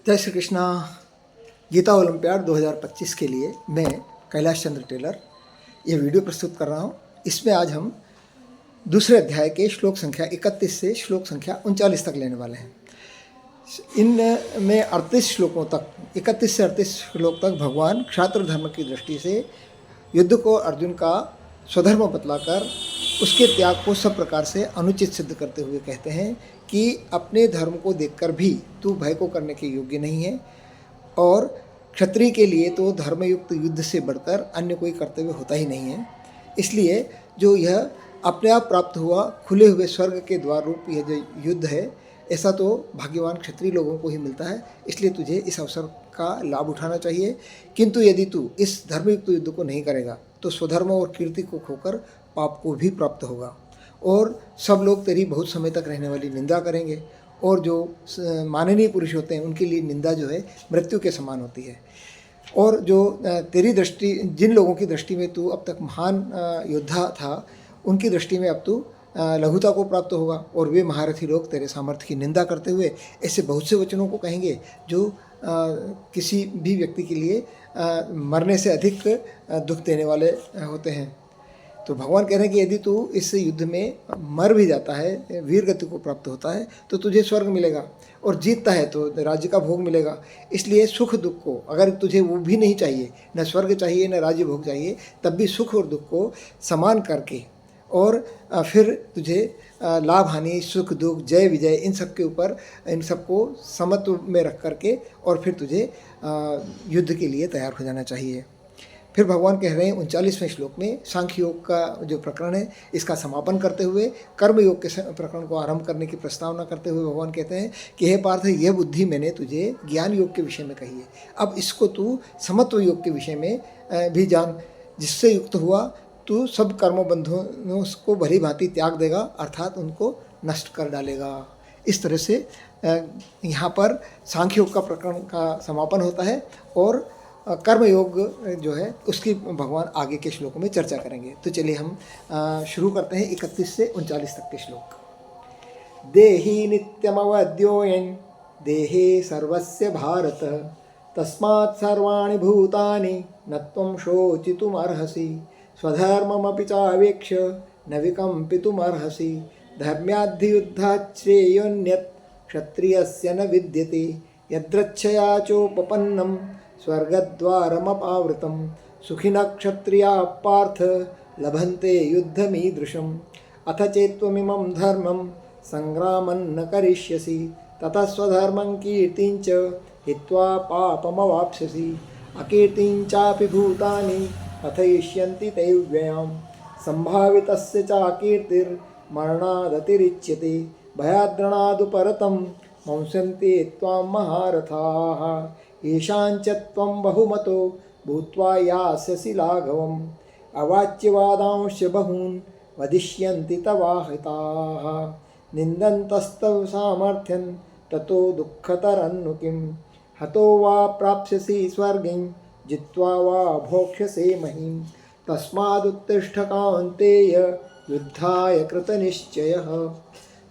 जय श्री कृष्णा। गीता ओलंपियाड 2025 के लिए मैं कैलाश चंद्र टेलर ये वीडियो प्रस्तुत कर रहा हूँ। इसमें आज हम दूसरे अध्याय के श्लोक संख्या 31 से श्लोक संख्या 39 तक लेने वाले हैं। इन में 38 श्लोकों तक 31 से 38 श्लोक तक भगवान क्षात्र धर्म की दृष्टि से युद्ध को अर्जुन का स्वधर्म बतलाकर उसके त्याग को सब प्रकार से अनुचित सिद्ध करते हुए कहते हैं कि अपने धर्म को देखकर भी तू भय को करने के योग्य नहीं है और क्षत्रिय के लिए तो धर्मयुक्त युद्ध से बढ़कर अन्य कोई कर्तव्य होता ही नहीं है। इसलिए जो यह अपने आप प्राप्त हुआ खुले हुए स्वर्ग के द्वार रूप यह जो युद्ध है, ऐसा तो भाग्यवान क्षत्रिय लोगों को ही मिलता है। इसलिए तुझे इस अवसर का लाभ उठाना चाहिए। किंतु यदि तू इस धर्मयुक्त युद्ध को नहीं करेगा तो स्वधर्म और कीर्ति को खोकर पाप को भी प्राप्त होगा और सब लोग तेरी बहुत समय तक रहने वाली निंदा करेंगे और जो माननीय पुरुष होते हैं उनके लिए निंदा जो है मृत्यु के समान होती है। और जो तेरी दृष्टि जिन लोगों की दृष्टि में तू अब तक महान योद्धा था, उनकी दृष्टि में अब तू लघुता को प्राप्त होगा और वे महारथी लोग तेरे सामर्थ्य की निंदा करते हुए ऐसे बहुत से वचनों को कहेंगे जो किसी भी व्यक्ति के लिए मरने से अधिक दुख देने वाले होते हैं। तो भगवान कह रहे हैं कि यदि तू इस युद्ध में मर भी जाता है, वीर गति को प्राप्त होता है, तो तुझे स्वर्ग मिलेगा और जीतता है तो राज्य का भोग मिलेगा। इसलिए सुख दुख को अगर तुझे वो भी नहीं चाहिए, न स्वर्ग चाहिए न राज्य भोग चाहिए, तब भी सुख और दुख को समान करके और फिर तुझे लाभ हानि सुख दुख जय विजय इन सब के ऊपर इन सबको समत्व में रख करके और फिर तुझे युद्ध के लिए तैयार हो जाना चाहिए। फिर भगवान कह रहे हैं 39वें श्लोक में सांख्य योग का जो प्रकरण है इसका समापन करते हुए कर्म योग के प्रकरण को आरंभ करने की प्रस्तावना करते हुए भगवान कहते हैं कि हे पार्थ, यह बुद्धि मैंने तुझे ज्ञान योग के विषय में कही है। अब इसको तू समत्व योग के विषय में भी जान, जिससे युक्त हुआ तू सब कर्म बंधनों को भली भांति त्याग देगा, अर्थात उनको नष्ट कर डालेगा। इस तरह से यहाँ पर सांख्य योग का प्रकरण का समापन होता है और कर्म योग जो है उसकी भगवान आगे के श्लोकों में चर्चा करेंगे। तो चलिए हम शुरू करते हैं 31 से 39 तक के श्लोक। देहि नित्यमवद्योयन् देहे सर्वस्य भारत तस्मात् सर्वाणि भूतानि न त्वं शोचितुमर्हसि स्वधर्ममपि चावेक्ष्य न विकम्पितुमर्हसि धर्म्याद्धियुद्धात् श्रेयोऽन्यत् क्षत्रियस्य न विद्यते यद्रच्छया चोपपन्नं स्वर्गद्वारमपावृतं सुखिनः क्षत्रियाः पार्थ लभन्ते युद्धमीदृशम् अथ चेत्त्वमिमं धर्मं संग्रामं न करिष्यसि ततः स्वधर्मं कीर्तिं च हित्वा पापमवाप्स्यसि अकीर्तिं चापि भूतानि कथयिष्यन्ति ते व्ययां सम्भावितस्य चाकीर्तिर्मरणादतिरिच्यते भयाद्रणादुपरतं मंस्यन्ते त्वां महारथाः येषाञ्च त्वं बहुमतो भूत्वा यास्यसि लाघवम् अवाच्यवादांश्च बहून् वदिष्यन्ति तवाहिताः निन्दन्तस्तव सामर्थ्यं ततो दुःखतरन्नु किं हतो वा प्राप्स्यसि स्वर्गिं जित्वा वा भोक्ष्यसे महीम् तस्मादुत्तिष्ठ कौन्तेय युद्धाय कृतनिश्चयः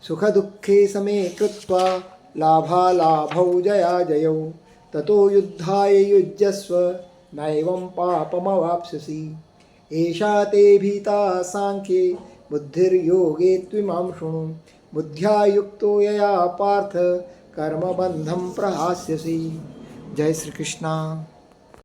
सुखदुःखे समे कृत्वा लाभालाभौ जयाजयौ ततो युद्धाय युज्यस्व नैवं पापमवाप्स्यसि एषा ते भीता सांख्ये बुद्धिर्योगे त्विमां शृणु बुद्ध्या युक्तो यया पार्थ कर्मबन्धं प्रहास्यसि। जय श्री कृष्णा।